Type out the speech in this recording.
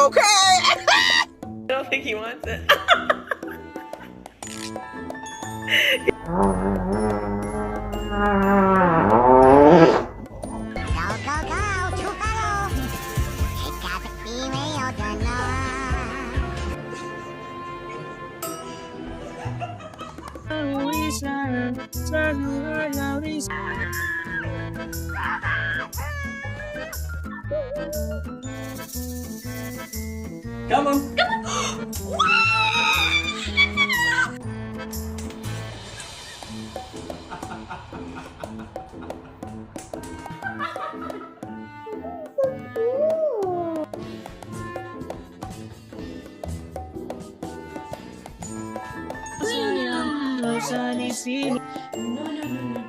okay? I don't think he wants it. Come on. No, no, no, no.